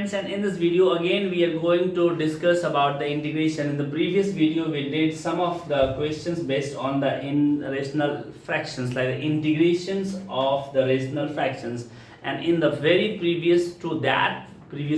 friends, and in this video again we are going to discuss about the integration. In the previous video we did some of the questions based on the rational fractions, like the integrations of the rational fractions, and in the very previous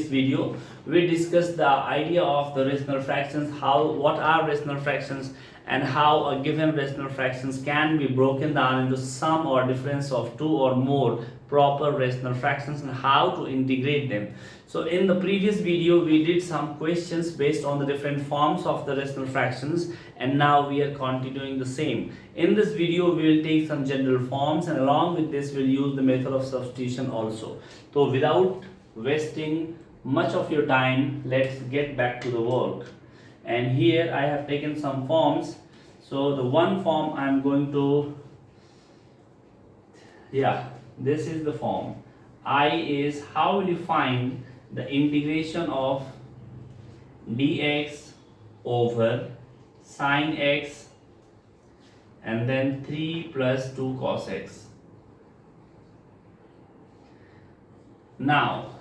video we discussed the idea of the rational fractions, what are rational fractions, and how a given rational fractions can be broken down into sum or difference of two or more proper rational fractions, and how to integrate them. So in the previous video we did some questions based on the different forms of the rational fractions, and now we are continuing the same. In this video we will take some general forms, and along with this we'll use the method of substitution also. So without wasting much of your time, let's get back to the work. And here I have taken some forms. So the one form I'm going to, this is the form. I is, how will you find the integration of dx over sine x and then 3 plus 2 cos x. Now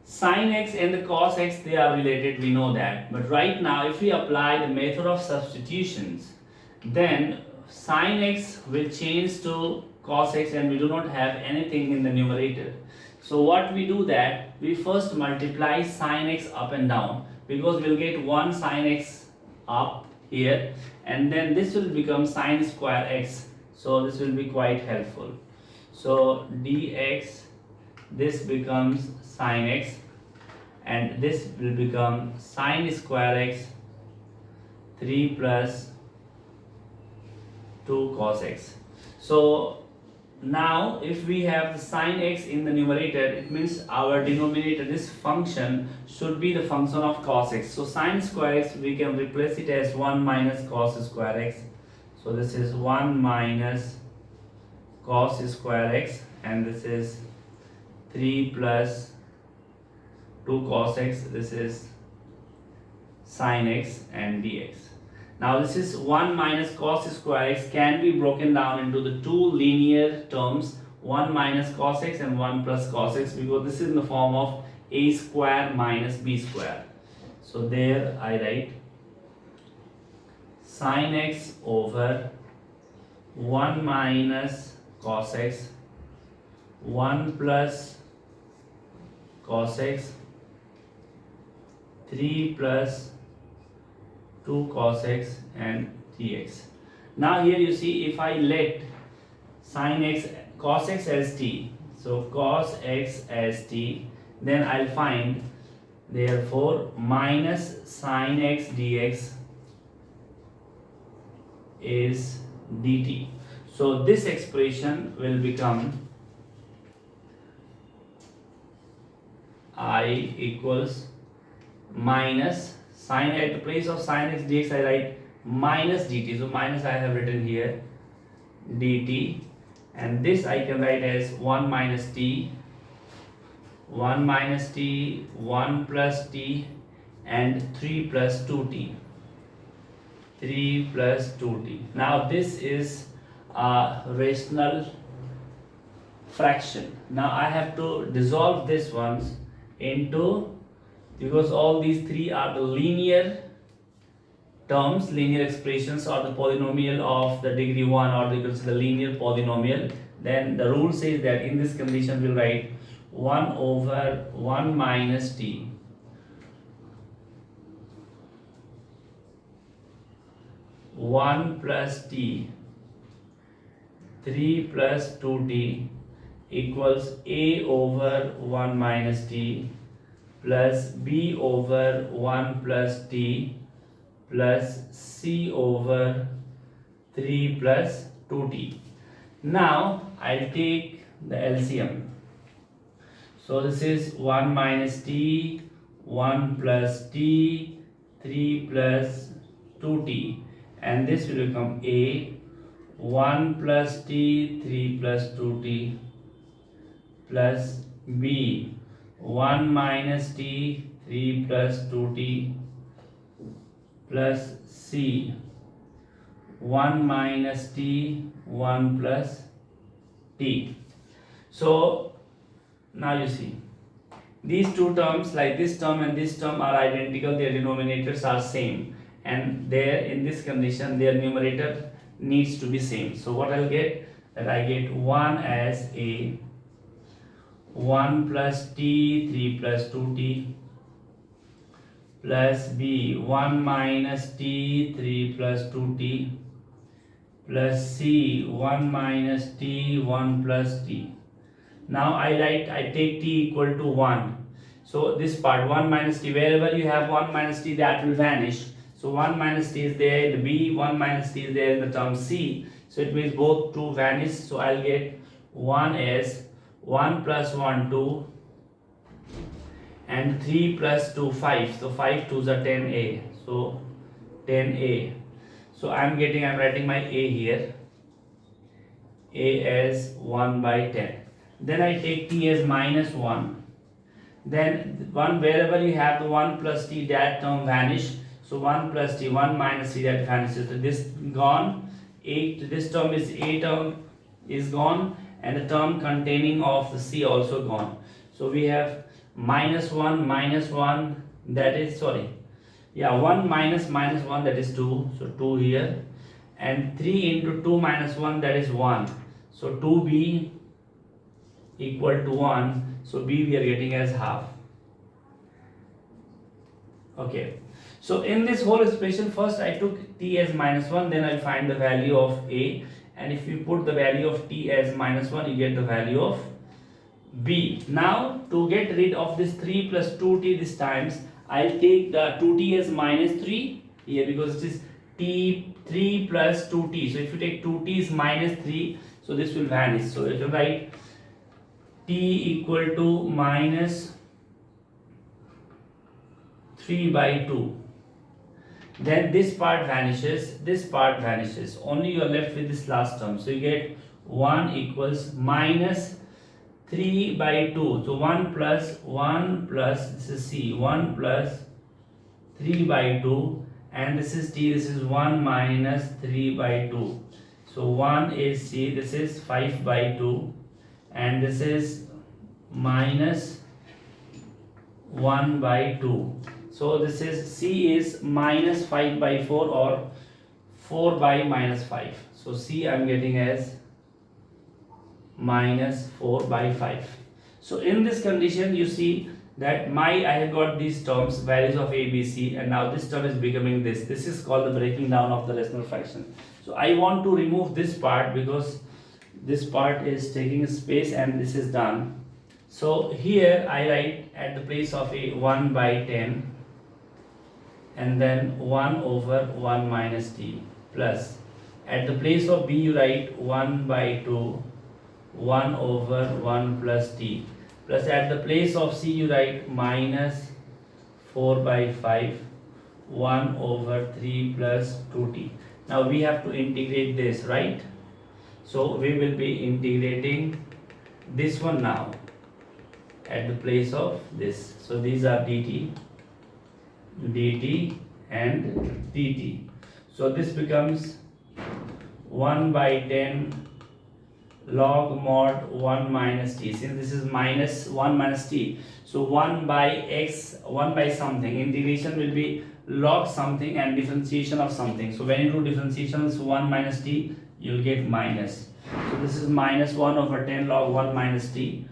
sin x and the cos x, they are related, we know that, but right now if we apply the method of substitutions, then sin x will change to cos x and we do not have anything in the numerator. So what we do, that we first multiply sin x up and down, because we'll get 1 sin x up here, and then this will become sin square x, so this will be quite helpful. So dx, this becomes sin x, and this will become sin square x 3 plus 2 cos x. So now if we have sin x in the numerator, it means our denominator, this function, should be the function of cos x. So sin square x, we can replace it as 1 minus cos square x. So this is 1 minus cos square x, and this is 3 plus 2 cos x, this is sin x and dx. Now this is 1 minus cos square x can be broken down into the two linear terms, 1 minus cos x and 1 plus cos x, because this is in the form of a square minus b square. So there I write sin x over 1 minus cos x 1 plus cos x 3 plus 2 cos x and dx. Now here you see, if I let sin x, cos x as t, so cos x as t, then I'll find, therefore minus sin x dx is dt. So this expression will become I equals minus sin, at the place of sin x dx I write minus dt, so minus I have written here dt, and this I can write as 1 minus t, 1 minus t, 1 plus t, and 3 plus 2t, 3 plus 2t. Now this is a rational fraction. Now I have to dissolve this ones into, because all these three are the linear terms, linear expressions, or the polynomial of the degree 1, or you can say the linear polynomial, then the rule says that in this condition we'll write 1 over 1 minus t 1 plus t 3 plus 2t equals a over 1 minus t plus b over 1 plus t plus c over 3 plus 2t. Now I'll take the LCM. So this is 1 minus t, 1 plus t, 3 plus 2t, and this will become a 1 plus t, 3 plus 2t plus b 1 minus t, 3 plus 2t plus c 1 minus t, 1 plus t. So now you see, these two terms, like this term and this term, are identical, their denominators are same, and there in this condition their numerator needs to be same. So what I'll get, that I get 1 as a 1 plus t 3 plus 2t plus b 1 minus t 3 plus 2t plus c 1 minus t 1 plus t. Now I take t equal to 1. So this part 1 minus t, wherever you have 1 minus t, that will vanish. So 1 minus t is there in the b, 1 minus t is there in the term c. So it means both 2 vanish. So I'll get 1 as 1 plus 1 2 and 3 plus 2 5. So 5 2s are 10a. So 10a. So I'm writing my a here. A as 1 by 10. Then I take t as minus 1. Then 1, wherever you have the 1 plus t, that term vanish. So 1 plus t, 1 minus t, that vanishes. So this gone. 8, this term is a term is gone, and the term containing of the c also gone. So we have minus 1, that is 1 minus 1, that is 2. So 2 here, and 3 into 2 minus 1, that is 1. So 2b equal to 1. So b we are getting as half. Okay. So in this whole expression, first I took t as minus 1, then I find the value of a, and if you put the value of t as minus 1, you get the value of b. Now to get rid of this 3 plus 2t this times, I'll take the 2t as minus 3 here, because it is t 3 plus 2t. So if you take 2t is minus 3, so this will vanish. So if you write t equal to minus 3 by 2, then this part vanishes, only you are left with this last term. So you get 1 equals minus 3 by 2. So 1 plus this is c, 1 plus 3 by 2, and this is t, this is 1 minus 3 by 2. So 1 is c, this is 5 by 2, and this is minus 1 by 2. So this is c is minus 5 by 4 or 4 by minus 5. So c I am getting as minus 4 by 5. So in this condition, you see that I have got these terms, values of a, b, c, and now this term is becoming this. This is called the breaking down of the rational fraction. So I want to remove this part because this part is taking space, and this is done. So here I write at the place of a 1 by 10, and then 1 over 1 minus t, plus at the place of b you write 1 by 2, 1 over 1 plus t, plus at the place of c you write minus 4 by 5, 1 over 3 plus 2t. Now we have to integrate this, right? So we will be integrating this one now at the place of this. So these are dt, and dt. So this becomes 1 by 10 log mod 1 minus t. Since this is minus 1 minus t, so 1 by x, 1 by something, integration will be log something and differentiation of something. So when you do differentiation, so 1 minus t, you will get minus. So this is minus 1 over 10 log 1 minus t,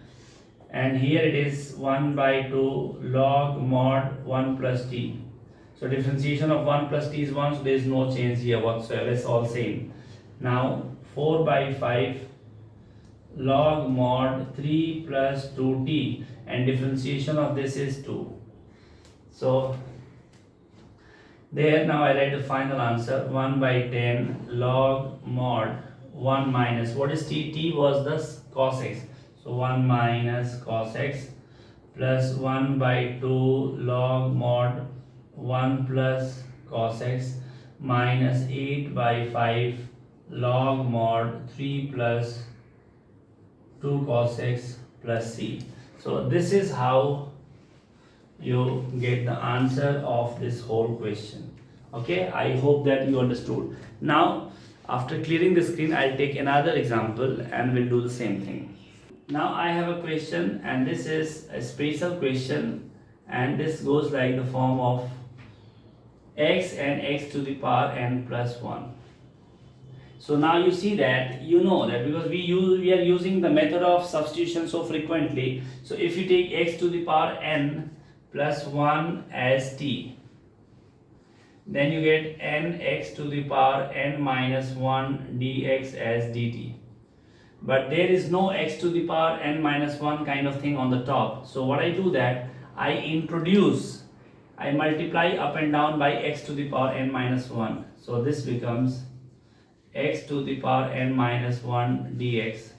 and here it is 1 by 2 log mod 1 plus t. So differentiation of 1 plus t is 1, so there is no change here whatsoever, it's all same. Now 4 by 5 log mod 3 plus 2t, and differentiation of this is 2. So there, now I write the final answer, 1 by 10 log mod 1 minus, what is t? T was the cos x, so 1 minus cos x, plus 1 by 2 log mod 1 plus cos x, minus 8 by 5 log mod 3 plus 2 cos x plus c. So this is how you get the answer of this whole question. Okay, I hope that you understood. Now after clearing the screen, I'll take another example and we'll do the same thing. Now I have a question, and this is a special question, and this goes like the form of x and x to the power n plus 1. So now you see that, you know that because we are using the method of substitution so frequently. So if you take x to the power n plus 1 as t, then you get nx to the power n minus 1 dx as dt. But there is no x to the power n minus 1 kind of thing on the top. So what I do that, I multiply up and down by x to the power n minus 1. So this becomes x to the power n minus 1 dx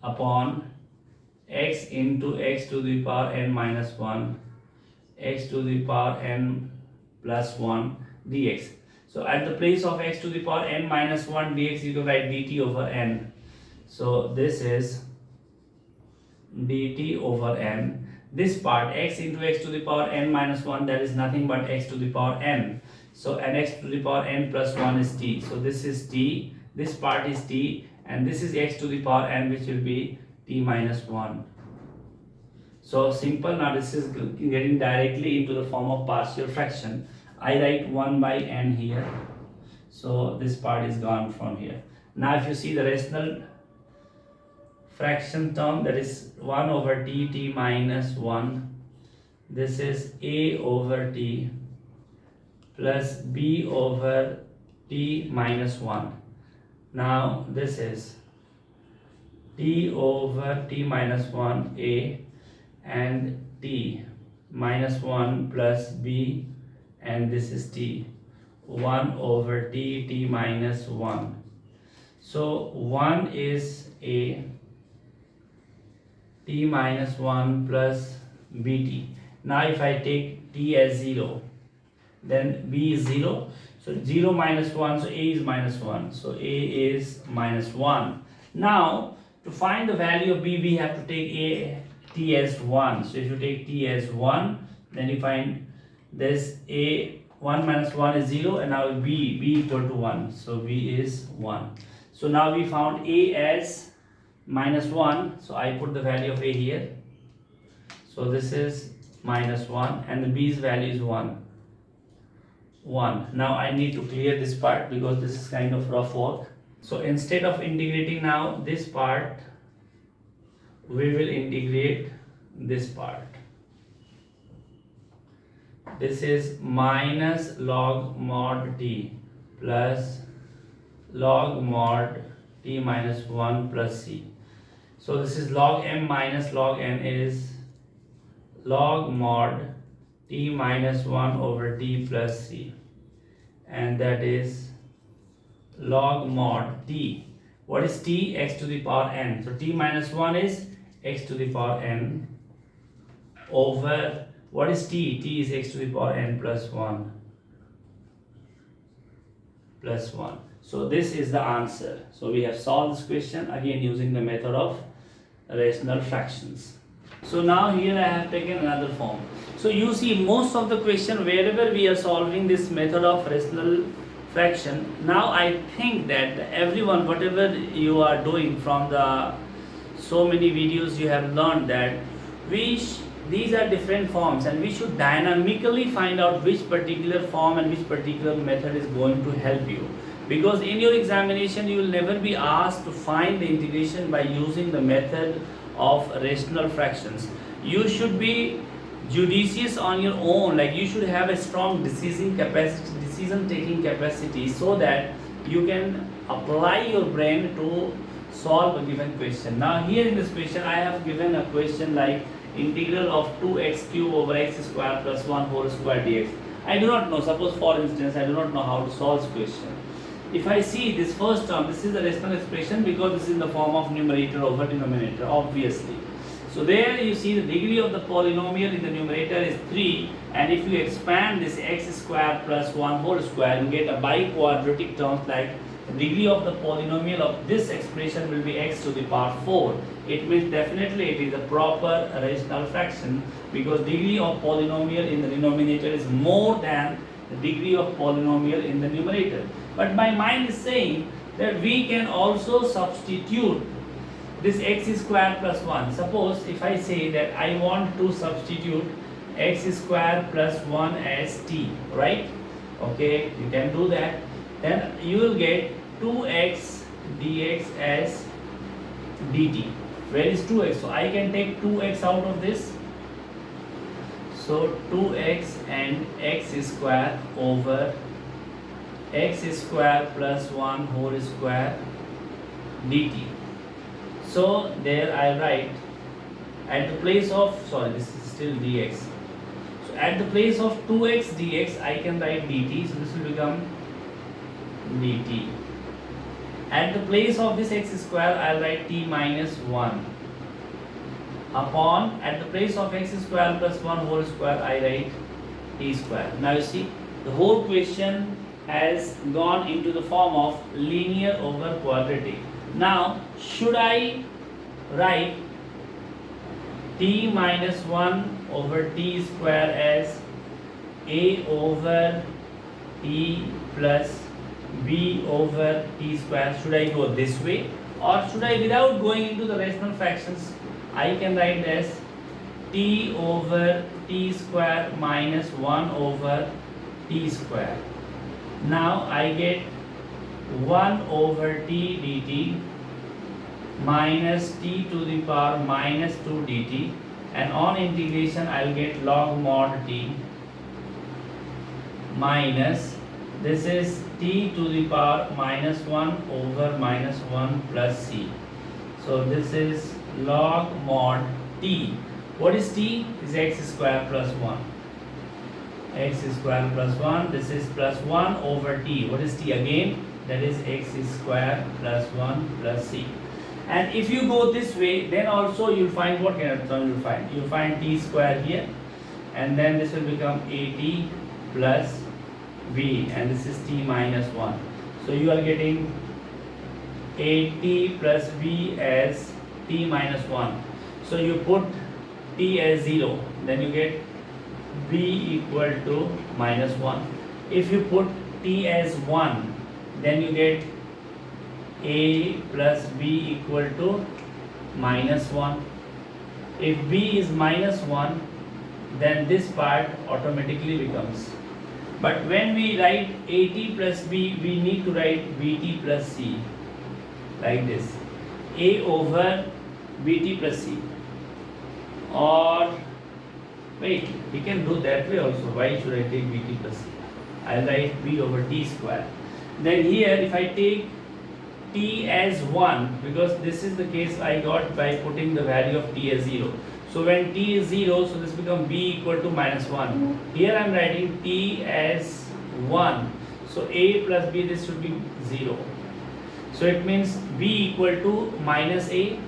upon x into x to the power n minus 1 x to the power n plus 1 dx. So at the place of x to the power n minus 1 dx, you can write dt over n. So this is dt over n. This part x into x to the power n minus 1, that is nothing but x to the power n. So nx to the power n plus 1 is t. So this is t, this part is t, and this is x to the power n, which will be t minus 1. So simple. Now this is getting directly into the form of partial fraction. I write 1 by n here. So this part is gone from here. Now if you see the rational fraction term, that is 1 over t minus 1. This is a over t plus b over t minus 1. Now this is t over t minus 1 a and t minus 1 plus b, and this is t 1 over t minus 1. So 1 is a, t minus 1 plus bt. Now if I take t as 0, then b is 0. So 0 minus 1, so a is minus 1. So a is minus 1. Now to find the value of b, we have to take a t as 1. So if you take t as 1, then you find this a 1 minus 1 is 0, and now b equal to 1. So b is 1. So now we found a as minus 1. So I put the value of a here. So this is minus 1, and the b's value is 1. Now I need to clear this part because this is kind of rough work. So instead of integrating now this part, we will integrate this part. This is minus log mod t plus log mod t minus 1 plus c. So this is log m minus log n is log mod t minus 1 over t plus c, and that is log mod t. What is t? X to the power n. So t minus 1 is x to the power n over, what is t? T is x to the power n plus 1 plus 1. So this is the answer. So we have solved this question again using the method of rational fractions. So now here I have taken another form. So you see most of the question wherever we are solving this method of rational fraction, now I think that everyone, whatever you are doing from the so many videos, you have learned that these are different forms, and we should dynamically find out which particular form and which particular method is going to help you. Because in your examination you will never be asked to find the integration by using the method of rational fractions. You should be judicious on your own, like you should have a strong decision taking capacity, so that you can apply your brain to solve a given question. Now here in this question I have given a question like integral of 2x cube over x square plus 1 whole square dx. I do not know, suppose for instance I do not know how to solve this question. If I see this first term, this is the rational expression because this is in the form of numerator over denominator, obviously. So there you see the degree of the polynomial in the numerator is 3, and if you expand this x square plus 1 whole square, you get a biquadratic term like the degree of the polynomial of this expression will be x to the power 4. It means definitely it is a proper rational fraction because degree of polynomial in the denominator is more than the degree of polynomial in the numerator. But my mind is saying that we can also substitute this x square plus 1. Suppose if I say that I want to substitute x square plus 1 as t, right? Okay, you can do that. Then you will get 2x dx as dt. Where is 2x? So I can take 2x out of this. So 2x and x square over x square plus 1 whole square dt. So there I write at the place of, sorry, this is still dx. So at the place of 2x dx I can write dt. So this will become dt. At the place of this x square I'll write t minus 1 upon, at the place of x square plus 1 whole square I write t square. Now you see the whole question has gone into the form of linear over quadratic. Now should I write t minus 1 over t square as a over t plus b over t square? Should I go this way, or should I, without going into the rational fractions, I can write as t over t square minus 1 over t square. Now I get 1 over t dt minus t to the power minus 2 dt, and on integration I will get log mod t minus, this is t to the power minus 1 over minus 1 plus c. So this is log mod t. What is t? Is x square plus 1. X square plus 1. This is plus 1 over t. What is t again? That is x square plus 1 plus c. And if you go this way, then also you'll find what kind of term you'll find. You'll find t square here, and then this will become at plus b, and this is t minus 1. So you are getting at plus b as t minus 1. So you put t as 0, then you get b equal to minus 1. If you put t as 1, then you get a plus b equal to minus 1. If b is minus 1, then this part automatically becomes. But when we write at plus b, we need to write bt plus c, like this, a over bt plus c. Or wait, we can do that way also. Why should I take bt plus c? I'll write b over t square. Then here if I take t as 1, because this is the case I got by putting the value of t as 0. So when t is 0, so this becomes b equal to minus 1. Here I am writing t as 1. So a plus b, this should be 0. So it means b equal to minus a,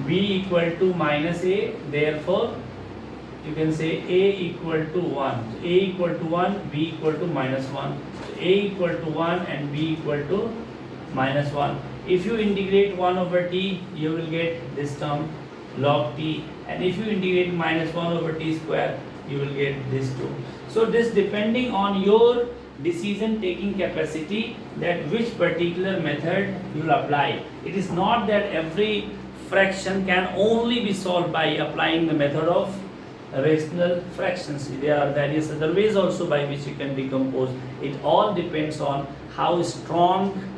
b equal to minus a. Therefore you can say a equal to 1. So a equal to 1, b equal to minus 1. So a equal to 1 and b equal to minus 1. If you integrate 1 over t, you will get this term log t, and if you integrate minus 1 over t square, you will get this too. So this depending on your decision taking capacity, that which particular method you will apply. It is not that every fraction can only be solved by applying the method of rational fractions. There are various other ways also by which you can decompose. It all depends on how strong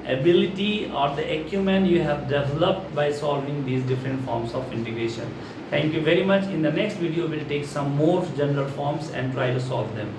ability or the acumen you have developed by solving these different forms of integration. Thank you very much. In the next video, we'll take some more general forms and try to solve them.